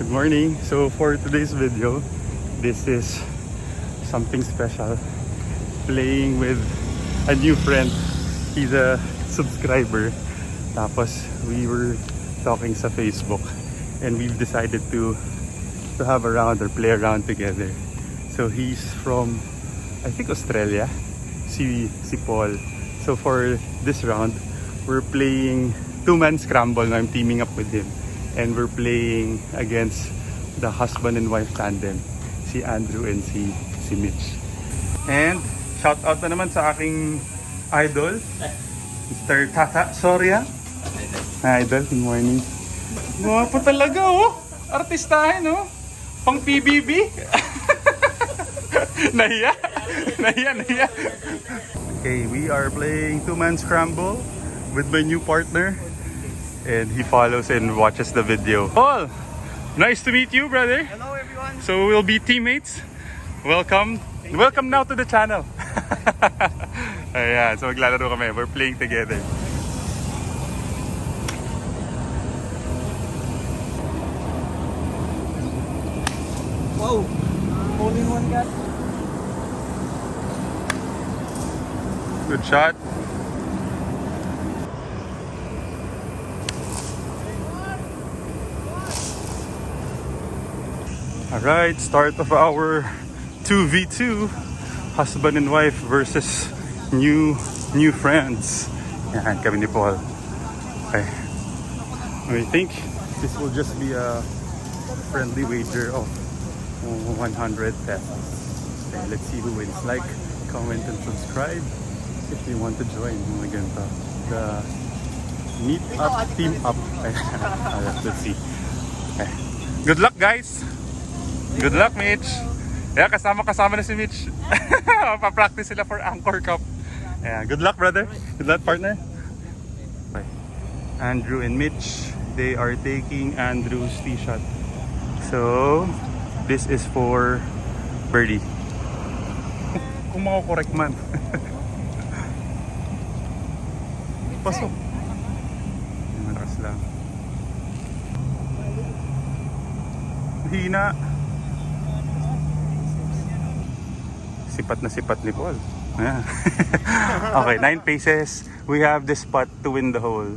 Good morning. So for today's video, this is something special. Playing with a new friend. He's a subscriber. Tapos we were talking sa Facebook and we've decided to have a round or play around together. So he's from, I think, Australia. Si Paul. So for this round, we're playing two-man scramble. Now I'm teaming up with him. And we're playing against the husband and wife tandem, si Andrew and si Mitch. And shout out na naman sa aking idol, Mr. Tata Soria. Idol, good morning. Guwapo talaga, oh. Artistahin, oh. Pang PBB. Nahiya. Okay, we are playing two-man scramble with my new partner. And he follows and watches the video. Paul, nice to meet you, brother. Hello everyone. So we'll be teammates. Welcome now to the channel. Ayan, so maglalaro kami. We're playing together. Wow. Holding one guy. Good shot. Alright, start of our 2v2 husband and wife versus new friends. Yan kami ni Paul. Okay. I think this will just be a friendly wager of 100 pesos. Okay, let's see who wins. Like, comment, and subscribe if you want to join mga ganito. The meet up, team up. Let's see. Okay. Good luck, guys! Good luck, Mitch! Yeah, kasama na si Mitch. Pa-practice sila for Anchor Cup. Yeah, good luck, brother. Good luck, partner. Okay. Andrew and Mitch, they are taking Andrew's tee shot. So, this is for birdie. Kung mako-correct man. Pasok. Malakas lang. Hina. Sipat na sipat ni Paul. Yeah. Okay, 9 paces. We have this putt to win the hole.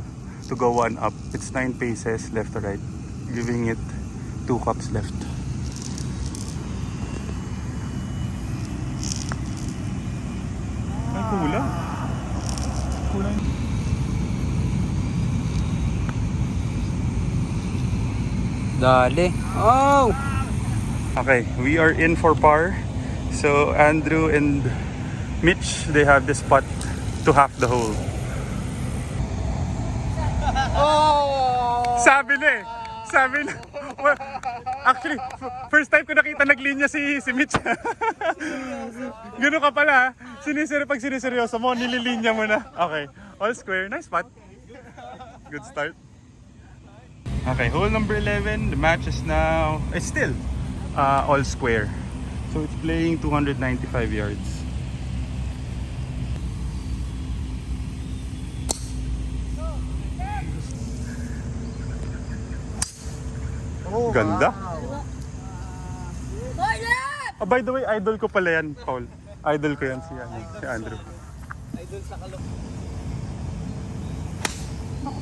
To go one up. It's 9 paces left to right. Giving it 2 cups left. Ay, kulang. Kulang. Dali. Oh! Okay, we are in for par. So Andrew and Mitch, they have this putt to half the hole. Oh! Sabi na. Well, actually, first time ko nakita naglinya si Mitch. Gano'n ka pala. Pag siniseryoso mo, nililinya mo na. Okay, all square. Nice putt. Good start. Okay, hole number 11. The match is now, it's still all square. So it's playing 295 yards. Oh, Ganda. wow. Oh, by the way, idol ko pala yan, Paul. Idol ko yan si Andrew. Idol sa kalok.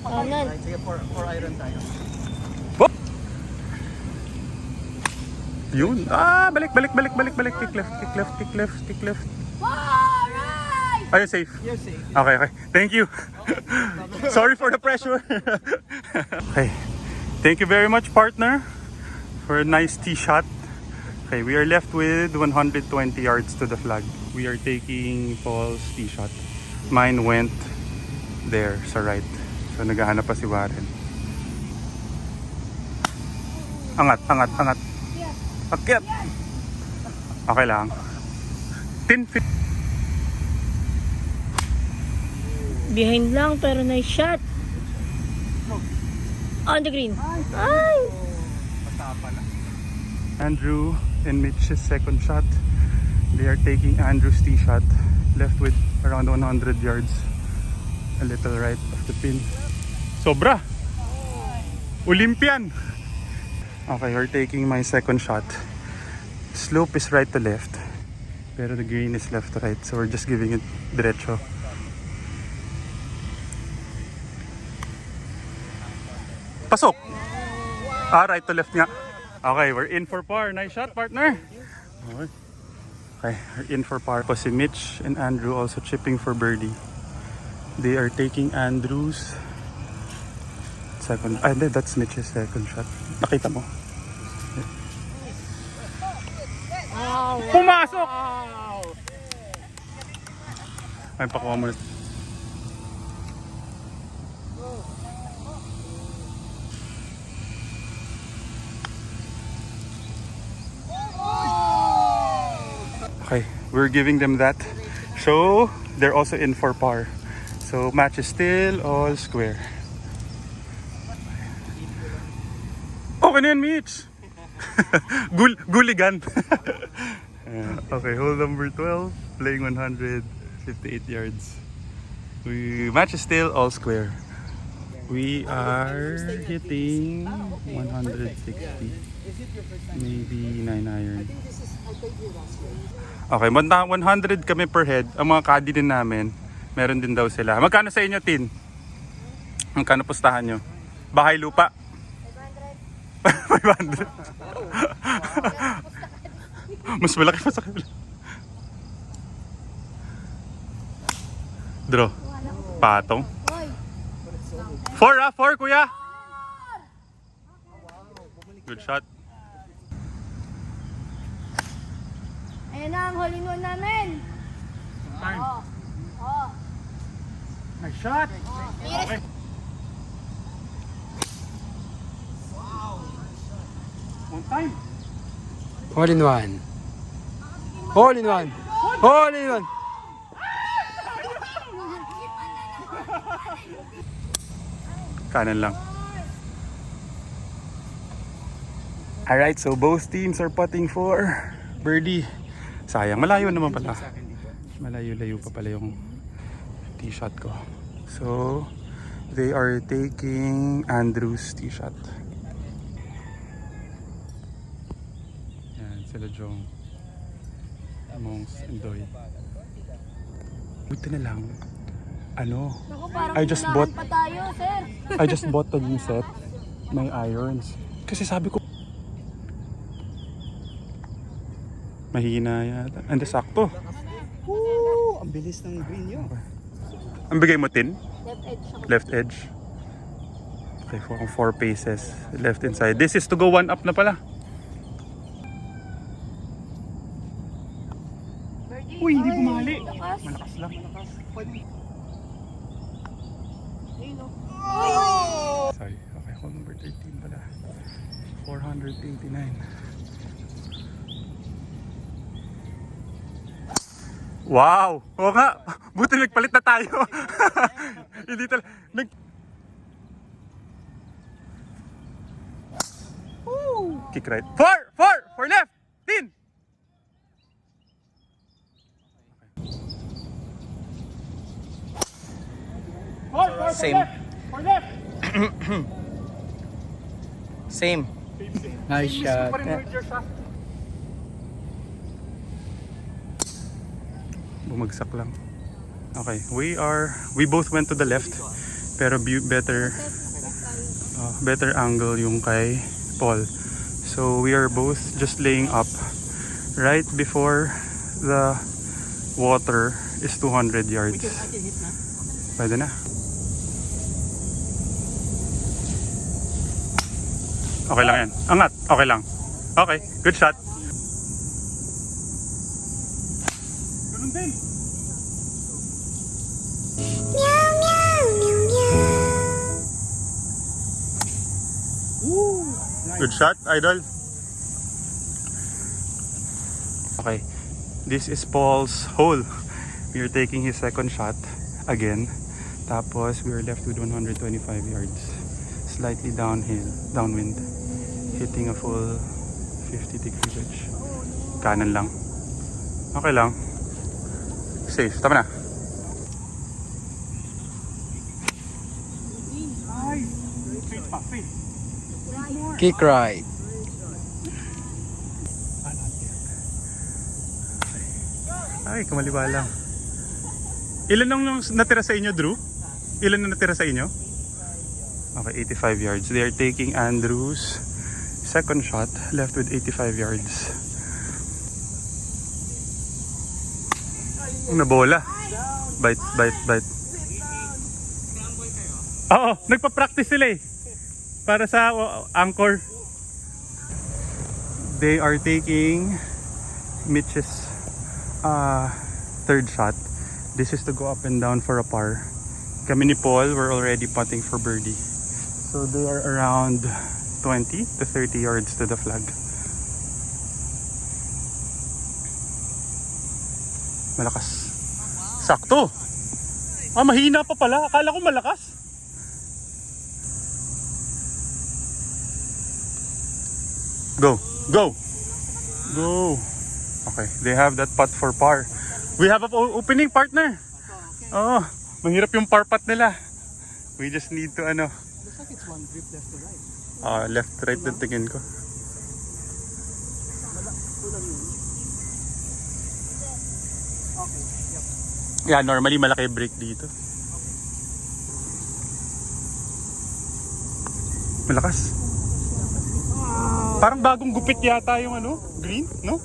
Anan. Sige, 4 iron tayo. Yun. Balik. Kick left. Are you safe? You're safe. Okay. Thank you. Sorry for the pressure. Okay. Thank you very much, partner, for a nice tee shot. Okay, we are left with 120 yards to the flag. We are taking Paul's tee shot. Mine went there sa right. So naghahanap pa si Warren. Angat. Akyat. Okay lang. 10 feet. Behind lang pero nice shot. On the green. Ay! Andrew and Mitch's second shot. They are taking Andrew's tee shot. Left with around 100 yards. A little right of the pin. Sobra! Olympian! Okay, we're taking my second shot. Slope is right to left. Pero the green is left to right. So we're just giving it diretso. Pasok! Ah, right to left nga. Okay, we're in for par. Nice shot, partner. Okay. Okay, we're in for par. Si Mitch and Andrew also chipping for birdie. They are taking Andrew's second. Ah, hindi, that's Mitch's second shot. Nakita mo. Pumasok! Ay, pakuha mo na. Okay, we're giving them that. So, they're also in for par. So, match is still all square. Okay na yan, Mitch! Guligan! Okay, hole number 12, playing 158 yards. Match is still all square. We are hitting 160, maybe 9 iron. Okay, 100 kami per head. Ang mga caddy din namin, meron din daw sila. Magkano sa inyo, Tin? Magkano pustahan nyo? Bahay lupa? 500. Mas malaki pa sa kanila. Draw. Patong. 4 kuya. Good shot. Ayan na ang hole in one namin. Nice shot. Okay. One time. Hole in one. Hole in one. Hole in one. Kanan lang. Alright, so both teams are putting for birdie. Sayang, malayo naman pala. Malayo-layo pa pala yung tee shot ko. So, they are taking Andrew's tee shot. Yan, sila Jong, Mongs, and Doy. Buti na lang. Ano? Naku, parang I just bought pa tayo, sir. I just bought the new set. May irons. Kasi sabi ko mahina yata. Andi sakto. Woo! Ang bilis ng green yun. Ang bigay mo, Tin? Left edge ako. Left edge. Okay, 4 paces. Left inside. This is to go 1 up na pala. Birdie. Uy, hindi bumali. Lakas. Malakas lang. Ayun, oh. Sorry. Okay, hole number 13 pala. 489. Wow! Oo nga! Buti nagpalit na tayo! Hindi talaga... Kick right. 4 left! Tin! Same. Same. Nice shot. Bumagsak lang. Okay, we both went to the left. Pero better angle yung kay Paul. So we are both just laying up right before the water is 200 yards. Pwede na. Okay lang yan. Angat. Okay lang. Okay. Good shot. Ganun din. Good shot, idol. Okay. This is Paul's hole. We are taking his second shot again. Tapos we are left with 125 yards. Slightly downwind. Hitting a full 50-degree wedge. Kanan lang. Okay lang. Safe. Tama na. Kick right. Ay, kumaliwa lang. Ilan lang yung natira sa inyo, Drew? Ilan na natira sa inyo? Okay, 85 yards. They are taking Andrew's second shot, left with 85 yards. Nabola. Bite, bite, bite. Oo, nagpa-practice sila eh. Para sa anchor. They are taking Mitch's third shot. This is to go up and down for a par. Kami ni Paul, we're already putting for birdie. So they are around 20 to 30 yards to the flag. Malakas. Sakto. Mahina pa pala. Akala ko malakas. Go. Go. Go. Okay, they have that putt for par. We have an opening partner. Oh, mahirap yung par putt nila. We just need to ano. Looks like it's one grip left to right. Left right din tingin ko. Okay, yep. Yeah, normally malaki break dito. Malakas. Parang bagong gupit yata yung ano, green, no?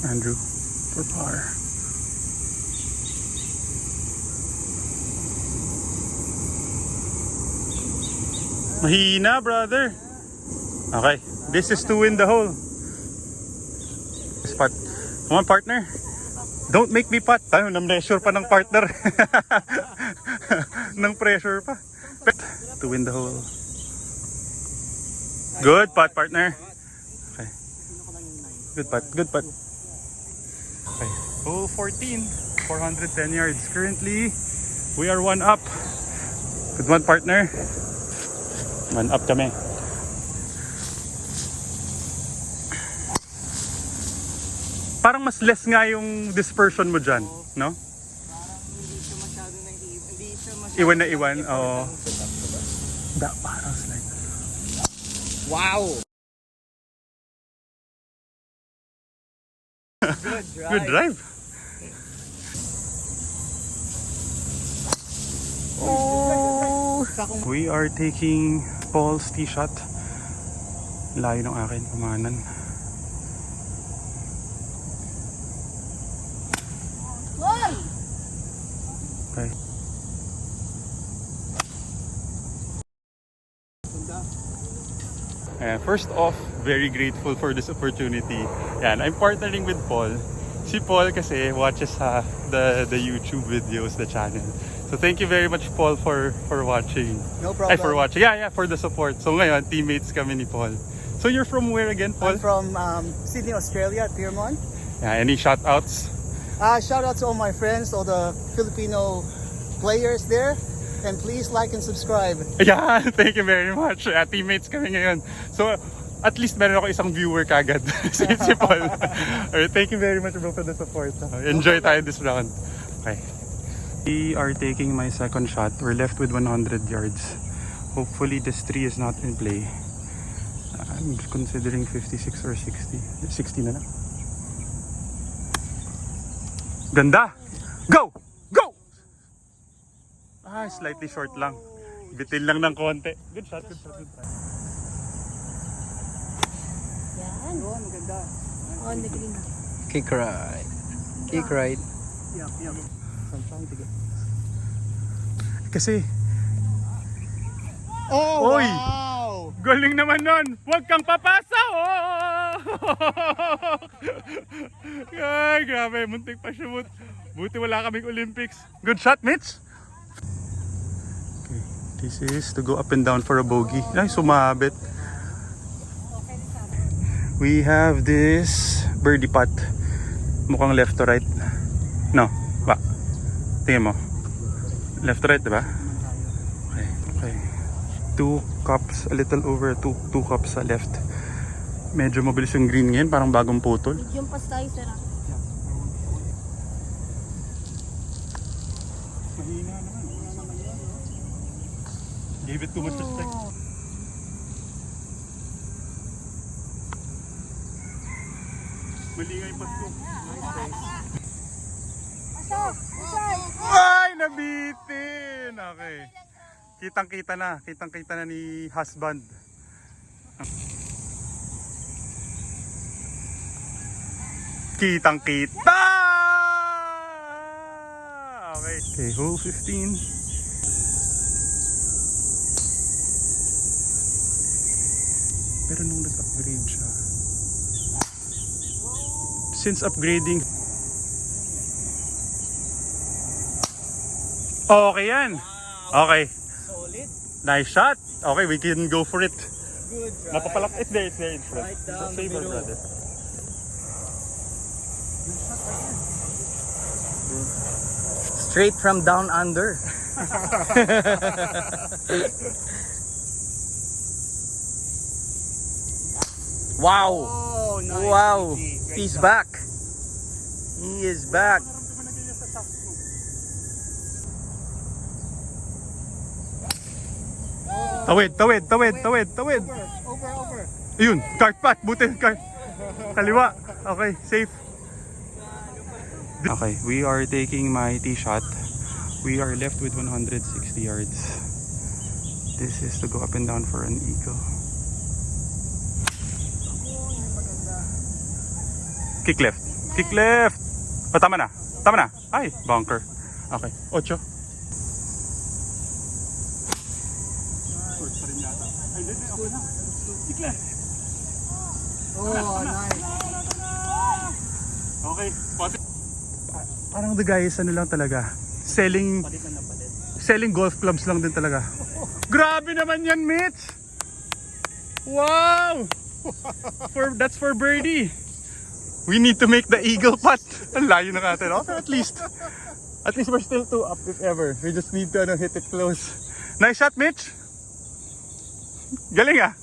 Andrew for par. Mahina, brother. Okay, this is to win the hole. Spot. Come on, partner. Don't make me putt. Tayo, na-pressure pa ng partner. Nang pressure pa. To win the hole. Good putt, partner. Okay. Good putt, good putt. Okay. Hole 14, 410 yards. Currently, we are one up. Good one, partner. One up kami. Parang mas less nga yung dispersion mo dyan, no? Parang hindi siya masyado hindi siya masyado Iwan na iwan, oo. That parang like... Wow! Good drive. Good drive. Oh! We are taking Paul's tee shot. Layo ng akin, kumanan. Goal! Okay. First off, very grateful for this opportunity. Yan, I'm partnering with Paul. Si Paul kasi watches the YouTube videos, the channel. So thank you very much, Paul, for watching. No problem. Ay, for watching. Yeah, for the support. So ngayon, teammates kami ni Paul. So you're from where again, Paul? I'm from Sydney, Australia, at Pyrmont. Yeah, any shout outs? Shout out to all my friends, all the Filipino players there. And please like and subscribe. Yeah, thank you very much. Teammates kami ngayon. So, at least meron ako isang viewer kagad. si Paul. Alright, thank you very much, bro, for the support. Enjoy tayo this round. Okay. We are taking my second shot. We're left with 100 yards. Hopefully, this tree is not in play. I'm considering 56 or 60. 60 na lang. Ganda! Go! Go! Slightly short lang. Bitin lang ng konti. Good shot, good shot, good shot. Yan. Oh, maganda. On the green. Kick right. Kick right. Yup, yup. I'm trying to get... Kasi... Oh, Oy! wow! Galing naman nun! Huwag kang papasa! Oh! Ay, grabe. Muntik pa shoot. Buti wala kaming Olympics. Good shot, Mitch! Okay, this is to go up and down for a bogey. Ay, sumabit. We have this birdie putt. Mukhang left to right. No, ba? Tingin mo. Left to right, diba? Okay, okay. 2 cups, a little over 2 cups sa left. Medyo mabilis yung green ngayon, parang bagong putol. Yung pas tayo, sir. Mahina naman. Gave it too much respect. Mali nga yung pasko. Pasok! Pasok! Ay, nabitin! Okay. Kitang-kita na ni husband. Kitang-kita! Okay. Okay, hole 15. Pero nung nag-upgrade siya, since upgrading, okay yan. Okay. Solid. Nice shot. Okay, we can go for it. Good drive. Napapalak. It's there in front. Right down the Favor, middle. brother. Straight from down under. Wow! Oh, nice. Wow! Great He's shot. back! He is back! Tawid. Over. Ayun, cart path. Buti, cart. Kaliwa. Okay, safe. Okay, we are taking my tee shot. We are left with 160 yards. This is to go up and down for an eagle. Kick left. Kick left. Oh, tama na. Tama na. Ay, bunker. Okay, 8. Short pa rin yata. Ay, hindi. Okay na. Kick left. Oh, nice. Okay, pati. Parang the guys, ano lang talaga. Selling golf clubs lang din talaga. Grabe naman yan, Mitch! Wow! That's for birdie. We need to make the eagle putt. Ang layo na natin. Okay, at least we're still 2 up if ever. We just need to hit it close. Nice shot, Mitch! Galing ah!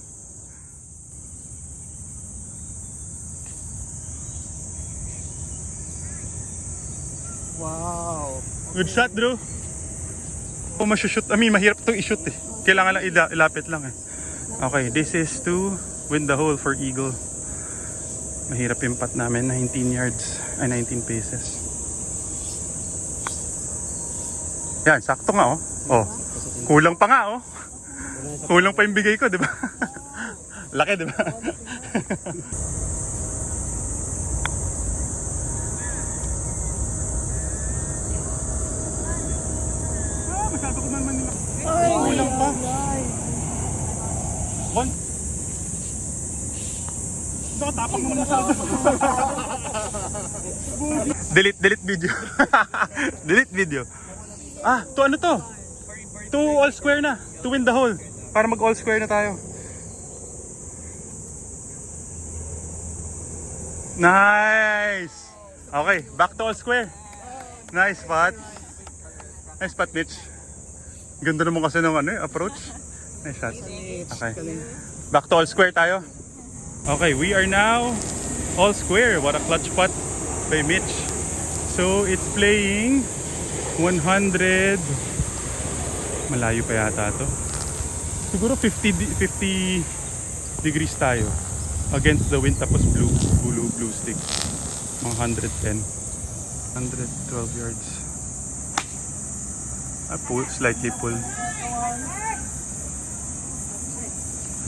Wow. Good shot, Drew. Oh, masushoot. Mahirap to i-shoot eh. Kailangan lang ilapit lang eh. Okay, this is to win the hole for eagle. Mahirap yung putt namin, 19 yards, ay 19 paces. Yan, sakto nga oh. Oh, kulang pa nga oh. Kulang pa yung bigay ko, di ba? Laki, di ba? Masyado ko naman nila. Kulang pa. One. Tapang naman masyado. Delete video. Delete video. To ano to? To all square na. To win the hole. Para mag all square na tayo. Nice. Okay, back to all square. Nice spot. Nice spot, Mitch. Ganda naman kasi ng approach. Nice shot. Okay. Back to all square tayo. Okay, we are now all square. What a clutch putt by Mitch. So, it's playing 100. Malayo pa yata to. Siguro 50 degrees tayo. Against the wind tapos blue stick. Mga 110. 112 yards. Pull, slightly pull.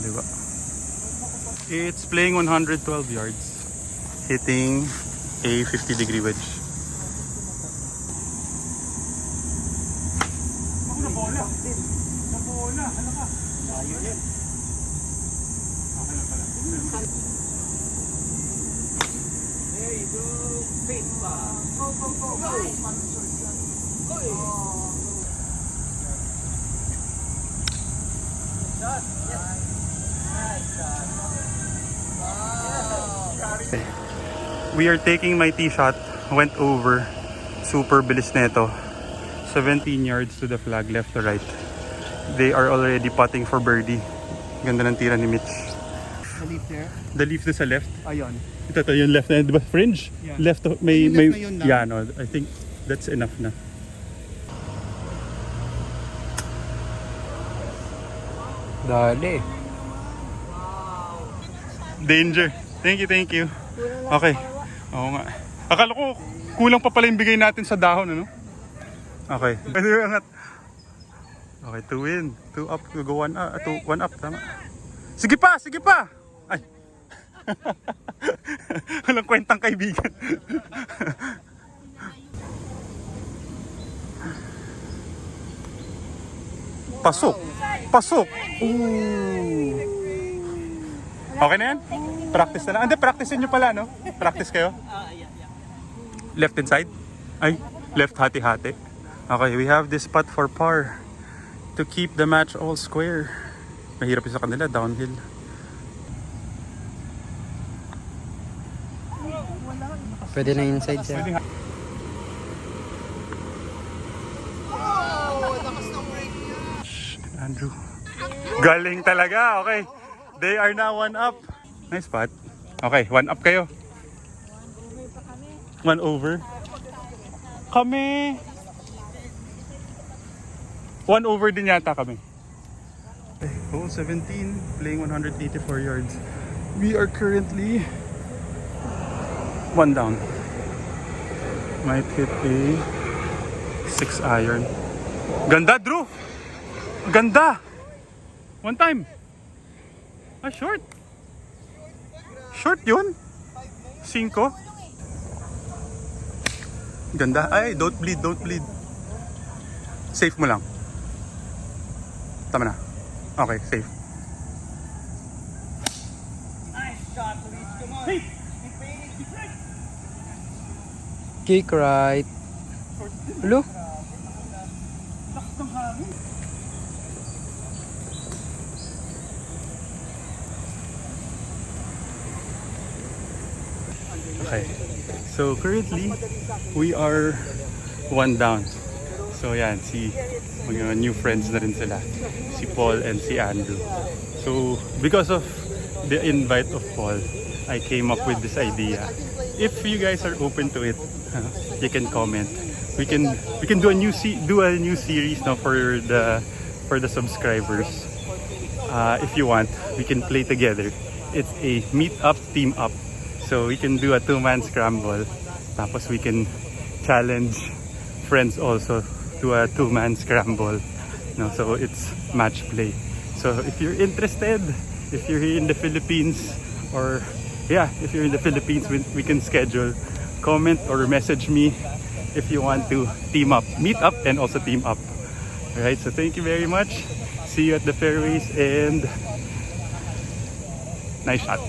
Diba? It's playing 112 yards. Hitting a 50-degree wedge. There you go. Face bar. Go. We are taking my tee shot. Went over. Super bilis neto. 17 yards to the flag, left to right. They are already putting for birdie. Ganda ng tira ni Mitch. The leaf there. The leaf na sa left. Ayun. Ito yung left na, di ba? Fringe? Yeah. Left, Yung left na yun lang. yeah, no, I think that's enough na. Dali. Danger. Thank you. Okay. Oo nga. Akala ko kulang pa pala yung bigay natin sa dahon, ano? Okay. Pwede yung angat. Okay, 2 in. 2 up. Go 1 up. 1 up. Tama. Sige pa! Ay. Walang kwentang kaibigan. Pasok. Ooh. Okay na yan? Practice na lang. Hindi, practicein nyo pala, no? Practice kayo? Left inside? Ay, left hati-hati. Okay, we have this putt for par to keep the match all square. Mahirap yung sa kanila, downhill. Pwede na inside siya. Pwede nga. Andrew. Galing talaga, okay. They are now 1 up. Nice spot. Okay, 1 up kayo. 1 over. Kami. 1 over din yata kami. Okay, hole 17, playing 184 yards. We are currently 1 down. Might hit a 6 iron. Ganda, Drew! Ganda! 1 time. Ah, short. Short yun. 5. Ganda. Ay, don't bleed. Safe mo lang. Tama na. Okay, safe. Kick right. Hello? Okay. So currently we are 1 down. So yan, si mga new friends na rin sila. Si Paul and si Andrew. So because of the invite of Paul, I came up with this idea. If you guys are open to it, you can comment. We can do a new series now for the subscribers. If you want, we can play together. It's a meet up, team up. So we can do a 2-man scramble. Tapos we can challenge friends also to a 2-man scramble. No, so it's match play. So if you're interested, if you're here in the Philippines, or yeah, if you're in the Philippines, we can schedule. Comment or message me if you want to team up, meet up, and also team up. Alright, so thank you very much. See you at the fairways, and nice shot.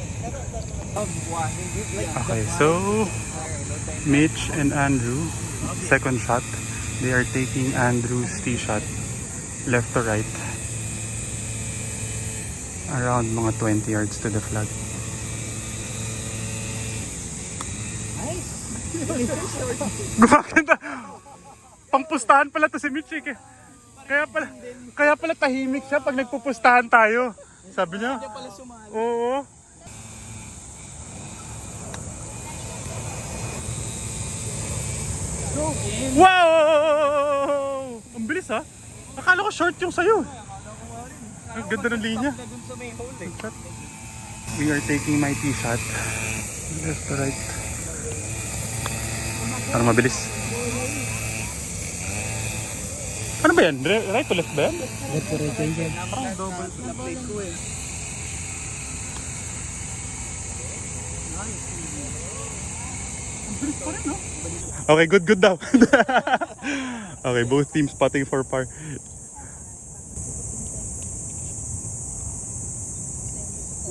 Okay, so Mitch and Andrew, second shot. They are taking Andrew's tee shot left to right, around mga 20 yards to the flag. Gumaganda. Pangpustahan pala to si Mitch eh. Kaya pala tahimik siya pag nagpupustahan tayo. Sabi niya. Oo. Wow! Ang bilis ha. Akala ko short yung sayo. Ang ganda ng linya. We are taking my tee shot. Left to right. Para mabilis. Ano ba yan? Right to left ba yan? Left to right yan. Parang double. Okay, good daw. Okay, both teams putting for par.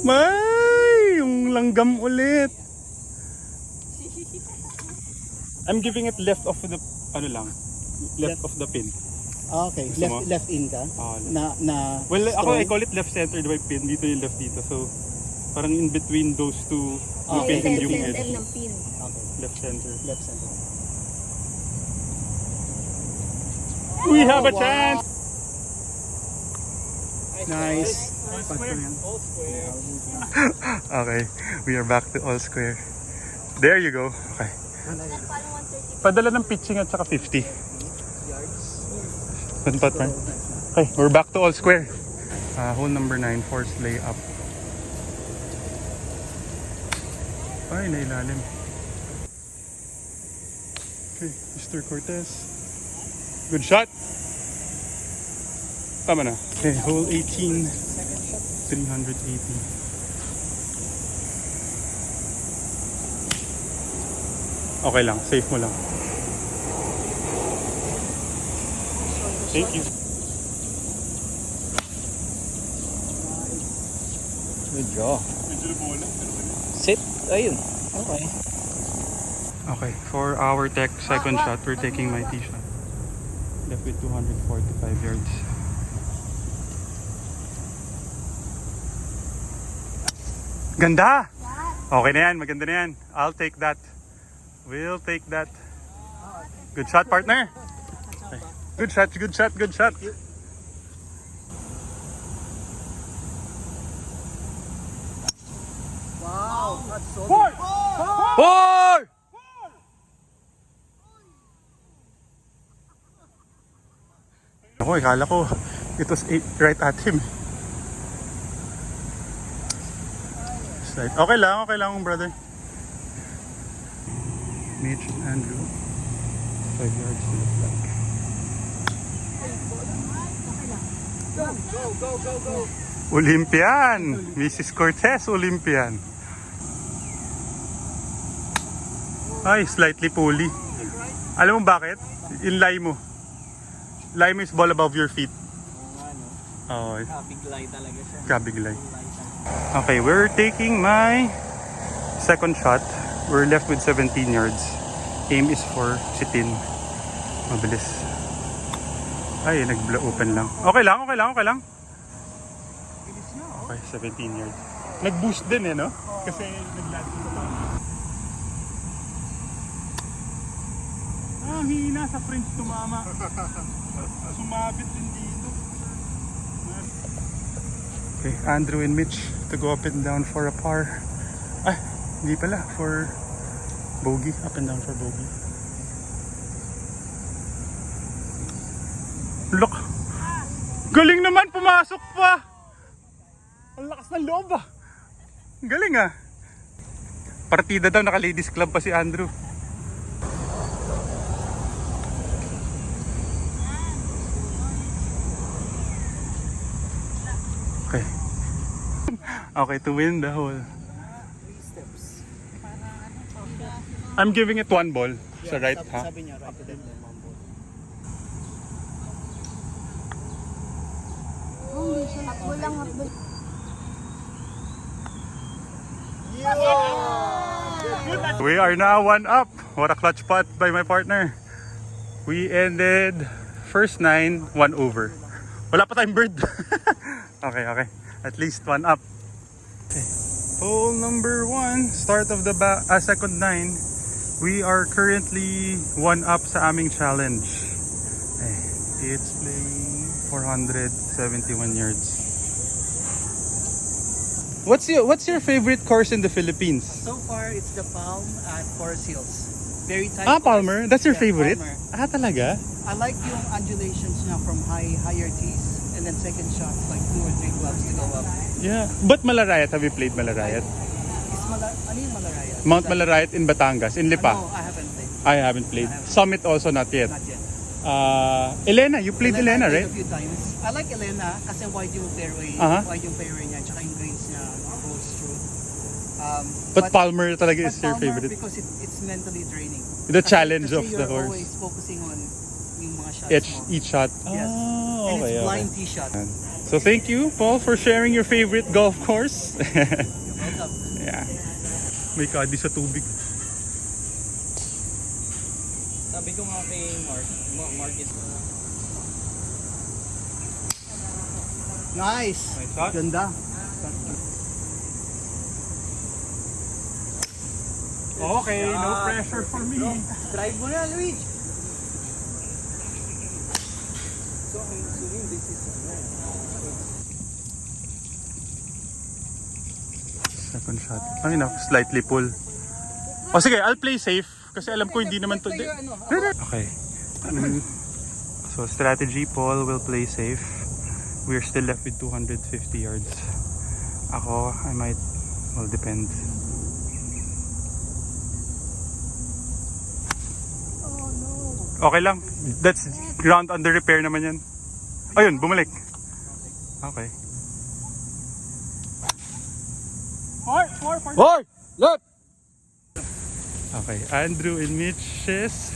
May! Yung langgam ulit. I'm giving it left of the, left of the pin. Okay, Gusto mo? left in ka? Well, strong? I call it left center, diba yung pin? Dito yung left dito. So, parang in between those two, yung pin and yung edge. ng pin. Okay, Left center. left center. We have a wow. chance! Nice. Okay, we are back to all square. There you go. Okay. Padala ng pitching at saka 50. One putt, man. Okay, we're back to all square. Hole number 9, forced layup. Ay, nailalim. Okay, Mr. Cortez. Good shot. Tama na. Okay, hole 18, 380. Okay lang, safe mo lang. Thank you. Good job. Sit. Ayun. Okay. Okay, for our second shot, we're taking my tee shot. Left with 245 yards. Ganda! Okay na yan, maganda na yan. I'll take that. We'll take that. Good shot, partner. Okay. Good shot, good shot, good shot. Wow, that's so Four! Four! Ako, ikala ko it was 8 right at him. Slide. Okay lang, brother. Mitch and Andrew. 5 yards to the flag. Go. Olympian! Mrs. Cortez, Olympian. Ay, slightly pulley. Alam mo bakit? In Limo. Limo is ball above your feet. Oh, Biglay talaga siya. kabiglay. Okay, we're taking my second shot. We're left with 17 yards. Aim is for sitin. Mabilis. Ay, nag-open lang. Okay lang. Okay, 17 yards. Nag-boost din no? Kasi nag-landing sa tama. Hina sa French tumama. Sumabit din dito. Okay, Andrew and Mitch to go up and down for a par. Ay, hindi pala. For bogey. Up and down for bogey. Look! Galing naman! Pumasok pa! Ang lakas ng loob ah! Galing ah! Partida daw, naka-ladies club pa si Andrew. Okay. Okay, to win the hole. 3 steps. I'm giving it 1 ball. Sa right, ha? Sabi niya, right to them. Hatbol lang, hatbol. We are now 1 up. What a clutch putt by my partner. We ended first 9, 1 over. Wala pa tayong bird. Okay. At least 1 up. Okay. Hole number 1, start of the second 9. We are currently 1 up sa aming challenge. Okay. It's playing 471 yards. What's your favorite course in the Philippines? So far, it's the Palm at Forest Hills. Very tight. Palmer? That's your favorite? Palmer. Talaga? I like yung undulations niya from higher tees, and then second shots like 2 or 3 clubs to go up. Yeah. But Malarayat, have you played Malarayat? Ano yung Malarayat? Mount Malarayat in Batangas, in Lipa. No, I haven't played. I haven't played. Summit also not yet. Not yet. Elena, you played Elena, I played right? a few times. I like Elena kasi wide yung fairway. Uh-huh. Wide yung fairway niya, tsaka yung greens niya goes through. But Palmer talaga is your Palmer favorite. because it's mentally draining. The challenge Kasi of the you're course. always focusing on yung mga shots mo. Each shot. Yes. Oh, And okay, it's okay. blind tee shot. So thank you, Paul, for sharing your favorite golf course. Welcome. Yeah. May kadi sa tubig. Sabi ko nga kay Mark is... Nice. Nice shot. Ganda. Okay, no pressure for me. Drive mo na, Luigi. So, I'm assuming this is Second shot. Ang ina, slightly pull. O sige, I'll play safe. Kasi alam ko hindi naman to... Okay. So strategy, Paul will play safe. we're still left with 250 yards. Ako, I might, well, depends. Okay lang. That's ground under repair naman yan. Ayun, bumalik. Okay. Four! Left! Okay, Andrew and Mitch's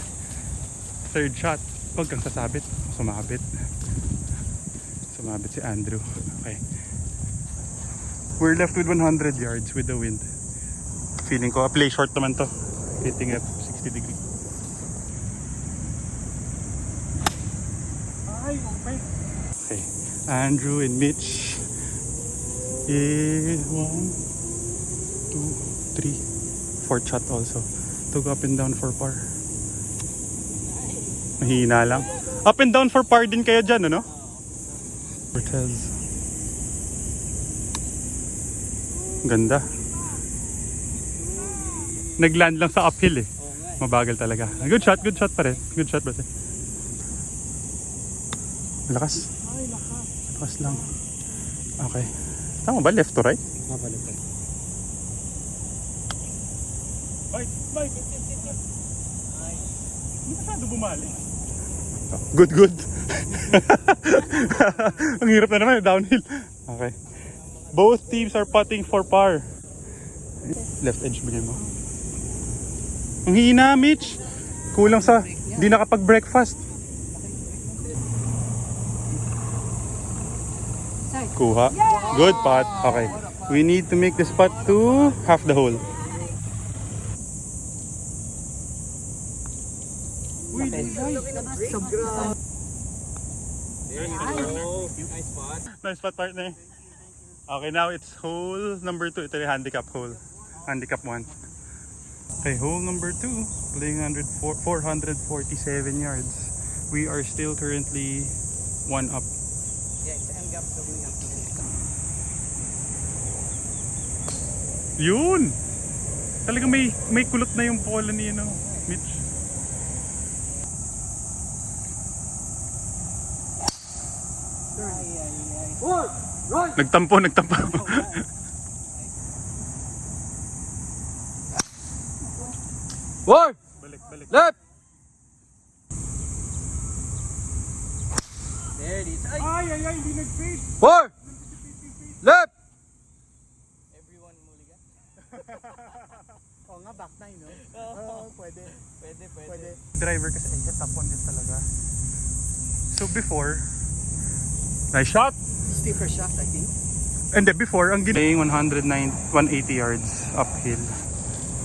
third shot. Huwag kang sasabit. Sumabit. Sumabit si Andrew. Okay. We're left with 100 yards with the wind. Feeling ko, play short naman to. Hitting at 60 degree. Okay, Andrew and Mitch. 1, 2, 3, 4 shot also. Took up and down for par. Mahina lang. Up and down for par din kayo dyan, ano? Cortez. Ganda. Nagland lang sa uphill eh. Mabagal talaga. Good shot pa rin. Good shot ba rin? Lakas. Lakas lang. Okay. Tama ba? Left to right? Mabalik. Bike. Hindi masyado bumali. Good. Ang hirap na naman, downhill. Okay. Both teams are putting for par. Left edge bigyan mo. Ang hina, Mitch. Kulang sa, di nakapag-breakfast. Kuha. Good putt. Okay. We need to make this putt to half the hole. Nice spot, partner. Okay, now it's hole number 2. Ito yung handicap hole. Handicap 1. Okay, hole number 2. Playing 447 yards. We are still currently 1 up. Yeah, it's end gap going up. Yun! Talagang may kulot na yung bola ni Mitch. Nagtampo. Four! Balik. Left! There it is. Ay, hindi nag-fade. Four! Left! Everyone mulligan? Oo nga, back nine, no? Oo, pwede. Pwede. Driver kasi hit up on it talaga. So before, nice shot. Stiffer shot, I think. And then before, ang playing 180 yards uphill.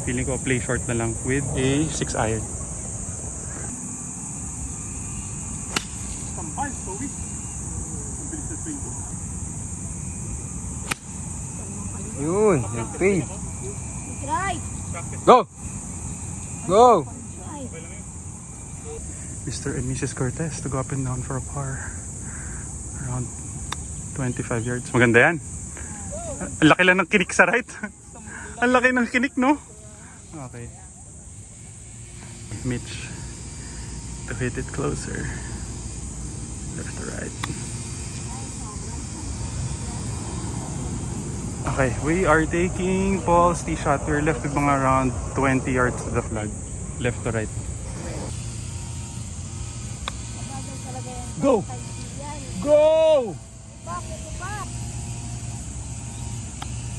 Feeling ko play short na lang with a 6 iron. Sampal, Toby. Ang bilis na swing ko. Yun, nag-fade. Right. Go! Mr. and Mrs. Cortez to go up and down for a par. Around 25 yards. Maganda yan. Ang laki lang ng kinik sa right. Ang laki ng kinik, no? Okay. Mitch to hit it closer. Left to right. Okay, we are taking Paul's tee shot. We're left with mga around 20 yards to the flag. Left to right. Go! Go!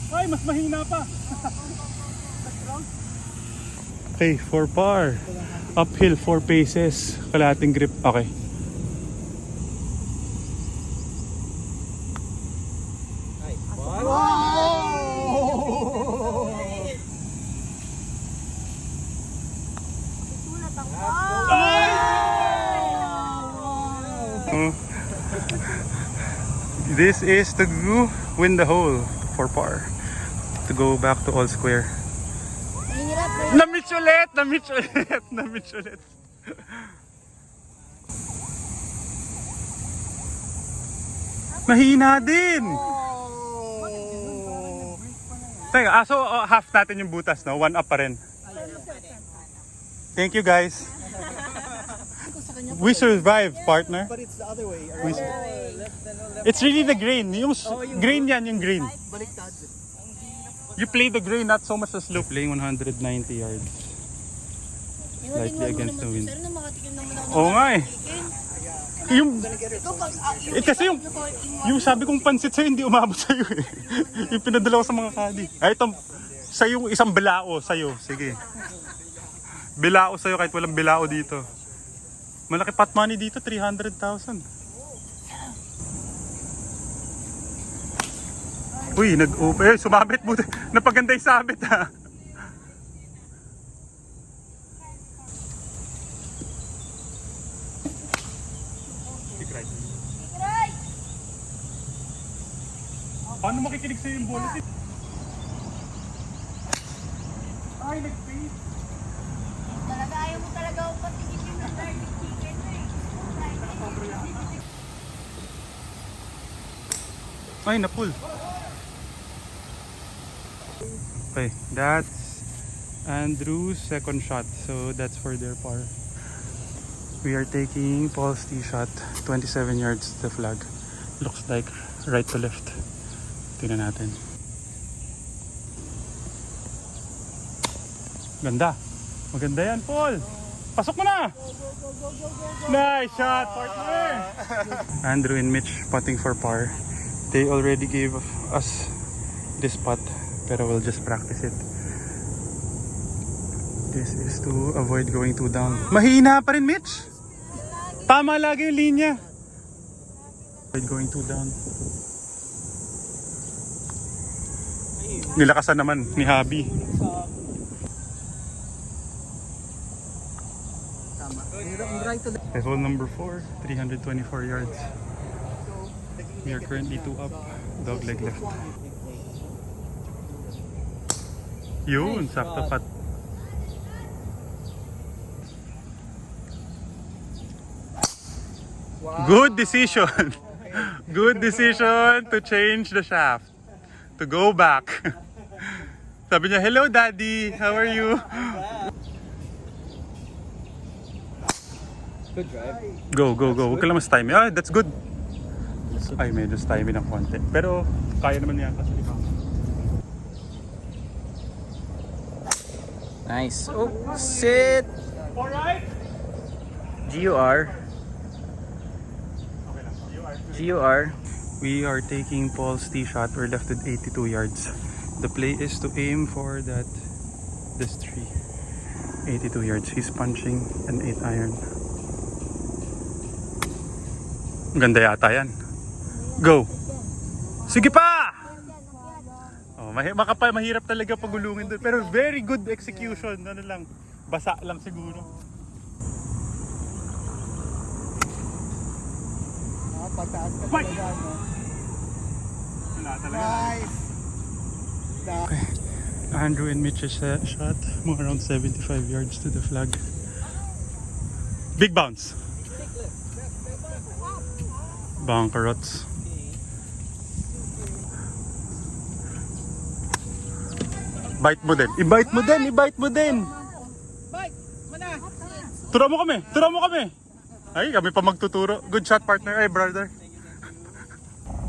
Ay, mas mahina pa. Okay, for par. Uphill 4 paces. Kalahating grip. Okay. This is to win the hole for par. To go back to all square. Na-mitch ulit! Mahina din! Teka, so half natin yung butas, no? 1 up pa rin. Thank you, guys. We survived, partner. But it's the other way. It's really the grain. Yung grain yan, yung grain. Baliktad. You play the grain, not so much the slope. Playing 190 yards. Slightly against the wind. Sir, na makatikim naman ako. Oo nga eh. Yung, kasi yung sabi kong pansit sa'yo, hindi umabot sa'yo eh. Yung pinadala ko sa mga kadi. Ay, ito, sa'yo isang bilao sa'yo. Sige. Bilao sa'yo kahit walang bilao dito. Malaki pot money dito, 300,000. Uy, nag-open. Sumabit buti. Napaganda yung sabit ha. Paano makikinig sa'yo yung bullet? Ay, nag-face. Talaga, ayaw mo talaga ako patigil yung garlic chicken eh. Ay, na-pull. Okay, that's Andrew's second shot. So that's for their par. We are taking Paul's tee shot, 27 yards to the flag. Looks like right to left. Tingnan natin. Ganda. Maganda yan, Paul. Pasok mo na! Nice shot, partner! Andrew and Mitch putting for par. They already gave us this putt, pero we'll just practice it. This is to avoid going too down. Mahina pa rin, Mitch! Tama lagi yung linya. Avoid going too down. Nilakasan naman ni Habi. Hole number 4, 324 yards. We are currently 2 up, dog leg left. Yun, sakto pat. Good decision. Good decision to change the shaft. To go back. Sabi niya, hello daddy, how are you? Good drive. Go, go, go. Huwag ka lang mas timing. Ah, that's good. Ay, medyo timing ng konti. Pero, kaya naman yan. Nice. Oh, sit. Alright. GUR. GUR. We are taking Paul's tee shot. We're left with 82 yards. The play is to aim for this tree. 82 yards. He's punching an 8 iron. Ganda yata yan. Go! Sige pa! Oh, mahirap talaga pagulungin doon. Pero very good execution. Ano lang, basa lang siguro. Pagtaas ka Fight! talaga, no? Wala talaga. Nice! Okay. Andrew and Mitch's shot. More around 75 yards to the flag. Big bounce. Bunker rots. Bite mo din. I-bite mo din. I-bite mo din. Turo mo kami. Turo mo kami. Ay, kami pa magtuturo. Good shot, partner. Ay, brother.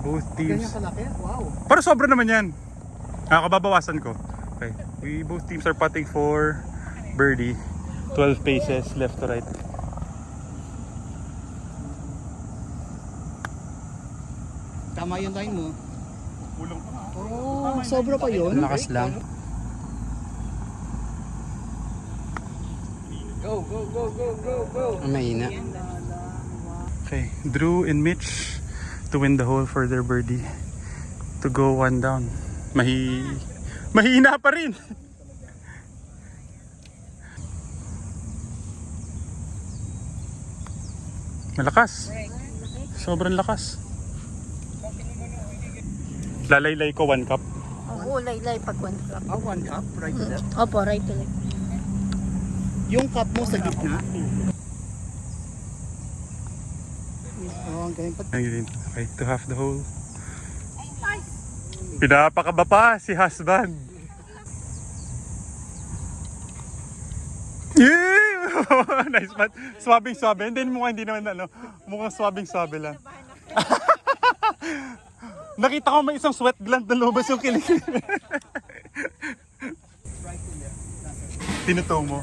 Both teams. Ganyan kalaki? Wow! Para sobra naman yan. Kababawasan ko. Okay. Both teams are putting for birdie. 12 paces left to right. Tama yung line mo. Ulong pa. Oh, sobra pa yun? Lakas lang. Go, go, go, go, go, go. Mahina. Okay, Drew and Mitch to win the hole for their birdie. To go 1 down. Mahina pa rin. Malakas. Sobrang lakas. Lalaylay ko 1 cup. Oo, laylay pag 1 cup. Ah, 1 cup? Right to left? Opo, right to left. Yung cup mo sa gitna? Oh, ang galing pa. Ayun. Okay, to half the hole. Pinapakaba pa si husband. Yeah! Nice man. Swabing-swabe. Hindi mukhang hindi naman ano. Mukhang swabing-swabe lang. Nakita ko may isang sweat gland na lumabas yung kilig. Tinuto mo.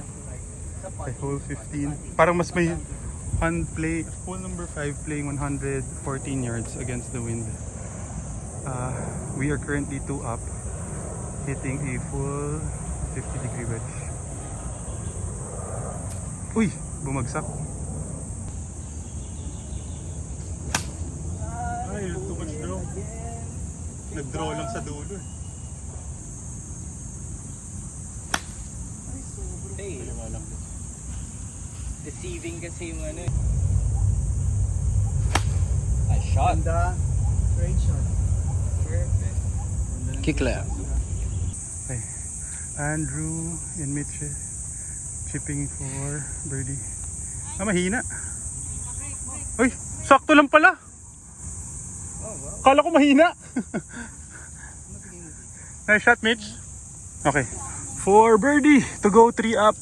Okay, hole 15. Parang mas may hole number 5 playing 114 yards against the wind. We are currently 2 up, hitting a full 50-degree wedge. Uy! Bumagsak. Ay, too much draw. Nag-draw lang sa dulo eh. Hey, deceiving kasi yung ano eh. A shot. Great shot. Perfect. Kick left. Okay. Andrew and Mitch chipping for birdie. Mahina. Uy, sakto lang pala. Kala ko mahina. Nice shot, Mitch. Okay. For birdie to go 3 up.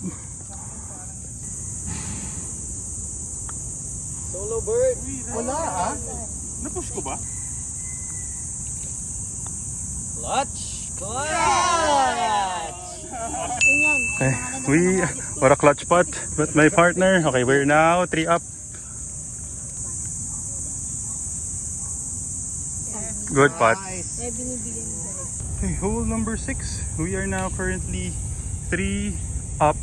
Solo bird. Wala Napush ko ba? Clutch. Clutch. Okay. What a clutch putt. But my partner. Okay, we're now 3 up. Good putt. Nice. Okay, hole number 6. We are now currently 3 up.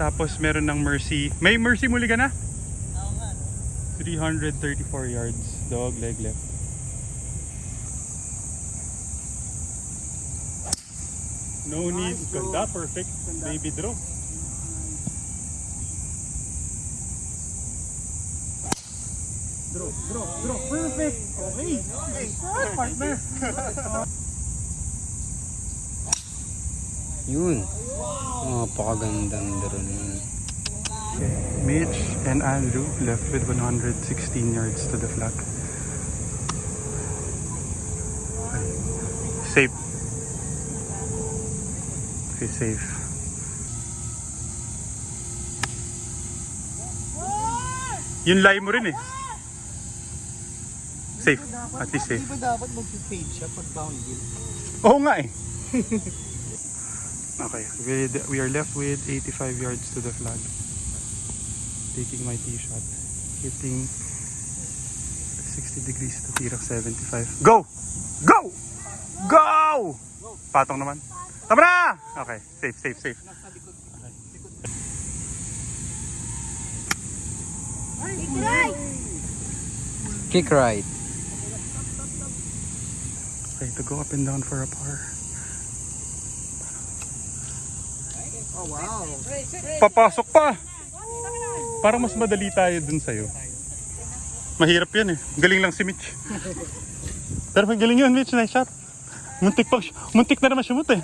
Tapos meron ng Mercy. May Mercy muli ka na? 334 yards. Dog leg left. No need. Ganda. Perfect. Baby draw. Draw. Perfect. Okay. Partner. Yun. Napakagandang laro na yun. Mitch and Andrew left with 116 yards to the flag. Okay. Safe. Okay, safe. Yun lie mo rin eh. Safe. At least safe. Di ba dapat mag-fade siya pag downhill? Oo nga eh. Okay, we are left with 85 yards to the flag. Taking my tee shot. Hitting 60 degrees to Tirak 75. Go! Go! Go! Patong naman. Tama na! Okay, safe. Kick right. Okay, to go up and down for a par. Oh, wow. Papasok pa! Parang mas madali tayo dun sa'yo. Mahirap yan eh. Galing lang si Mitch. Pero pag galing yun, Mitch, nice shot. Muntik na naman shumot eh.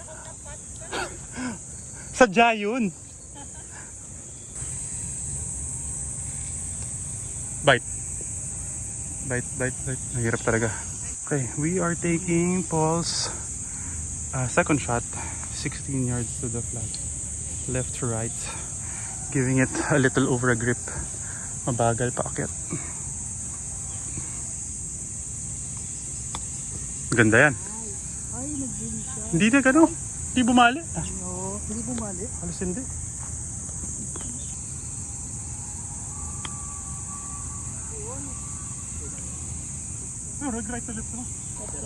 Sadya yun. Bite. Mahirap talaga. Okay, we are taking Paul's second shot. 16 yards to the flag. Left to right. Giving it a little over a grip. Mabagal paakyat. Ganda yan. Ay, nag-win siya. Hindi na gano'n. Hindi bumali. No, hindi bumali. Halos hindi.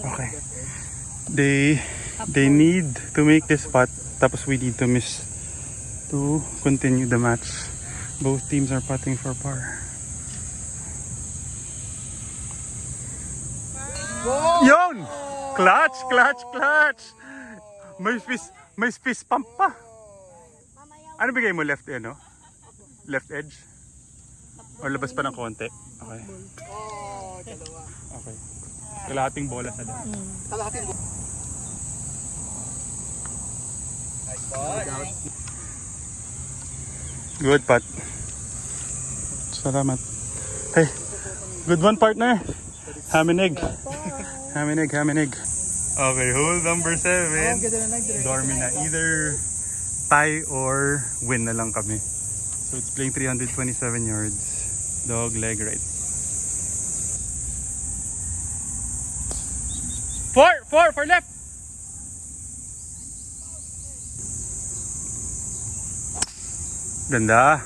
Okay. They need to make this putt. Tapos we need to miss to continue the match. Both teams are putting for par. Yon! Clutch! May fist pump pa. Ano bigay mo, left no? Left edge? Or labas pa ng konti? Okay. Oh, dalawa. Okay. Kalahating bola sa left. Kalahating mo. Nice spot. Good putt. Salamat. Hey, good one, partner. Haminig. Okay, hole number 7. Ganda na nag-direct. Dormi na. Either tie or win na lang kami. So it's playing 327 yards. Dog leg right. Four left. Ganda.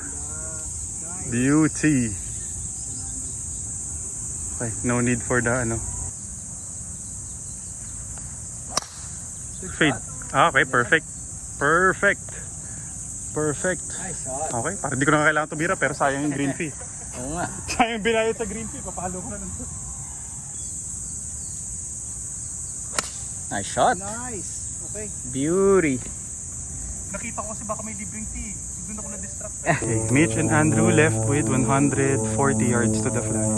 Beauty. Okay, no need for the ano. Fade. Ah, okay, perfect. Perfect. Nice shot. Okay, parang hindi ko na kailangan tumira pero sayang yung green fee. Oo nga. Sayang yung binayad sa green fee. Papalo ko na lang. Nice shot. Nice. Okay. Beauty. Nakita ko kasi baka may libreng tea. Doon ako na-distract. Okay, Mitch and Andrew left with 140 yards to the flag.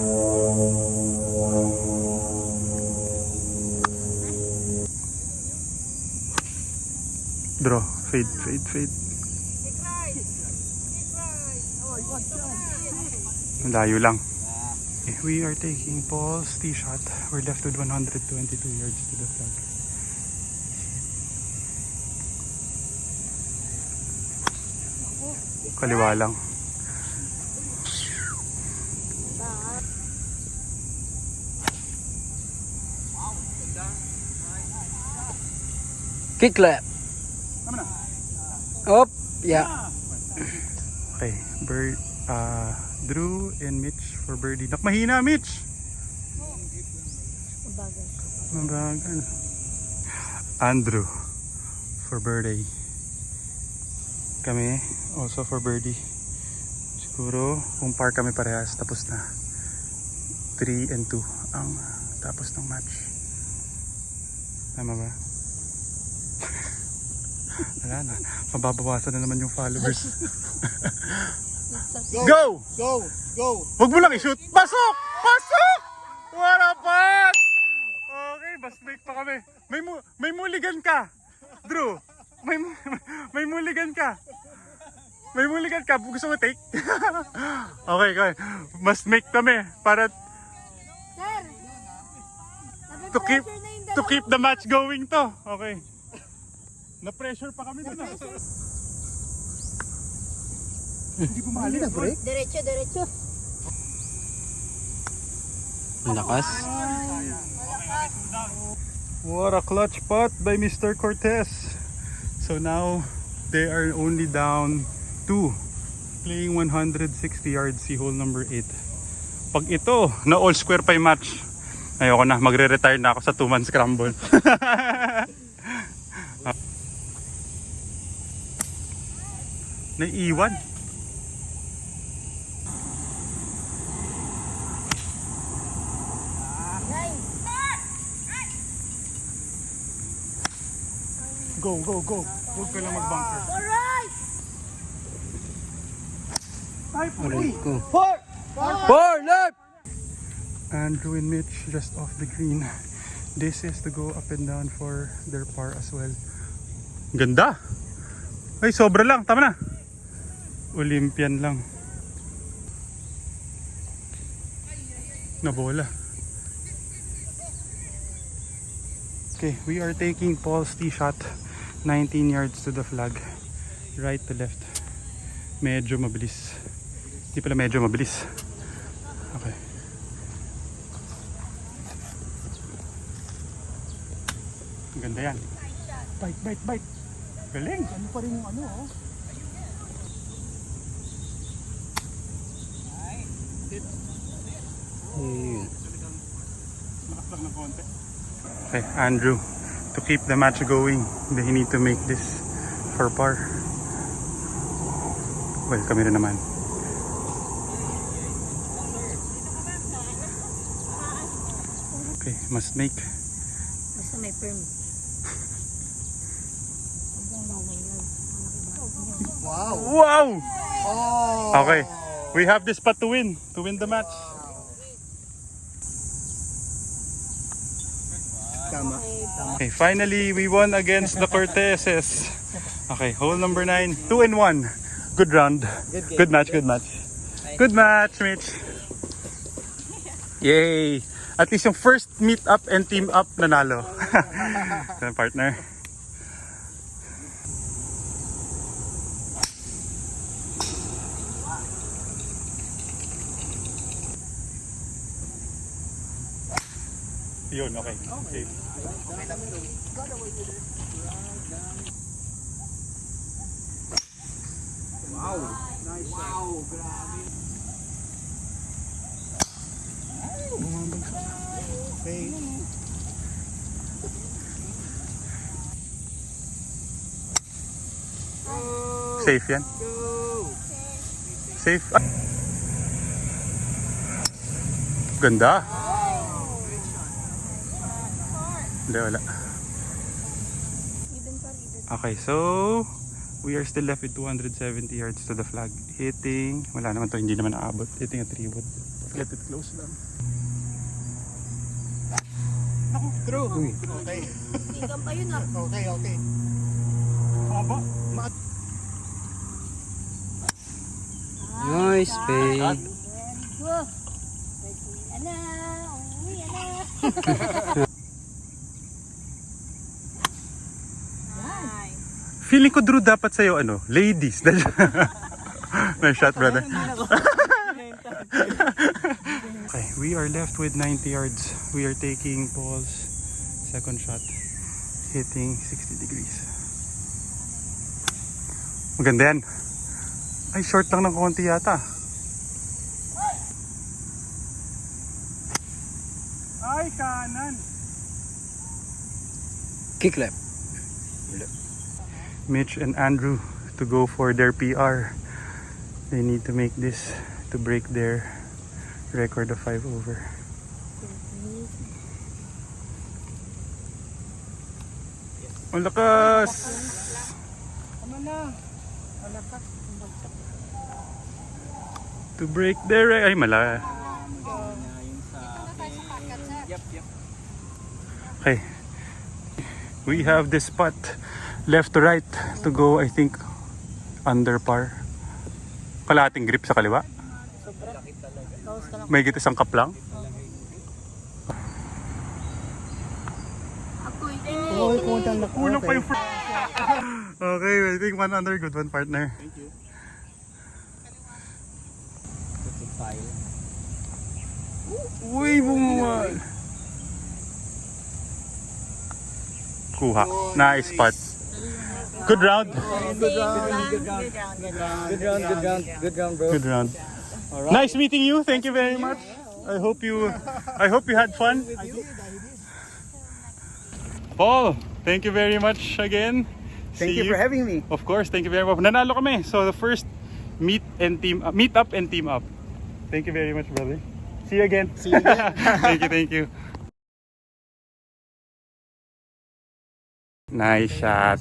Draw. Fade. Layo lang. Okay, we are taking Paul's tee shot. We're left with 122 yards to the flag. Kaliwa lang. Kick left. Up. Yeah. Okay, Drew and Mitch for birdie. Mahina, Mitch! Mabagal. Andrew for birdie. Kami also for birdie. Siguro kung par kami parehas, tapos na. 3 and 2 ang tapos ng match. Tama ba? Wala na. Mababawasan na naman yung followers. Go! Go! Huwag mo lang i-shoot. Pasok! What a pass! Okay, basbake pa kami. May mulligan ka. Drew, may mulligan ka. May mulligan ka. Gusto mo take? Okay. Mas make kami para Sir! to keep the match going to. Okay. Na-pressure pa kami doon. Hindi bumali. Break. Diretso. Lakas. What a clutch putt by Mr. Cortez. So now they are only down 2. Playing 160 yards si hole number 8. Pag ito, na all square pa yung match, ayoko na, magre-retire na ako sa 2-man scramble. Naiiwan. Go. Huwag ka lang mag-bunker. Alright! Ay, Aray ko. Four left. Andrew and Mitch just off the green. This is to go up and down for their par as well. Ganda! Ay, sobra lang. Tama na. Olympian lang. Nabola. Okay, we are taking Paul's tee shot. 19 yards to the flag. Right to left. Medyo mabilis. Hindi pala medyo mabilis. Okay. Ang ganda yan. Bite. Galing. Ano pa rin yung ano, oh. Ayun. Nakaslang ng konti. Okay, Andrew. To keep the match going, they need to make this for par. Well, kami rin naman. Okay, must make. Basta may permit. Wow. Wow! Oh. Okay, we have this putt to win the match. Tama. Okay, finally we won against the Corteses. Okay, hole number 9, 2 and 1. Good round. Good match. Good match, Mitch. Yay! At least yung first meet up and team up nanalo. Partner. Yun, okay. Safe. Okay. Safe yan. Safe. Ah. Ganda. Hindi, wala. Okay, so we are still left with 270 yards to the flag. Hitting, wala naman to, hindi naman naabot. Hitting a 3 wood. Let it close lang. True. Okay. Tingnan pa yun ah. Okay, okay. Haba. Nice fade. Very good. Uwi na. Uwi na. Nice. Feeling ko, Drew, dapat sa'yo, ano, ladies. Nice shot, brother. Okay, we are left with 90 yards. We are taking Paul's second shot. Hitting 60 degrees. Maganda yan. Ay, short lang ng konti yata. Ay, kanan. Kick left. Mitch and Andrew to go for their PR. They need to make this to break their record of 5 over. Ang lakas! To break their ay mala. Okay. We have this spot left to right to go, I think under par. Kalahating grip sa kaliwa. May git isang cup lang. Uy, kuntang na. Kulang pa yung Okay, I think one under, good one partner. Thank you. Uy, bumuha. Kuha. Nice spot. Good round. Good round. Good round, bro. Good round. Nice meeting you. Thank you very much. I hope you had fun. Paul, thank you very much again. Thank See you for having me. Of course, thank you very much. Nanalo kami. So the first meet up and team up. Thank you very much, brother. See you again. See you again. Thank you. Nice shot.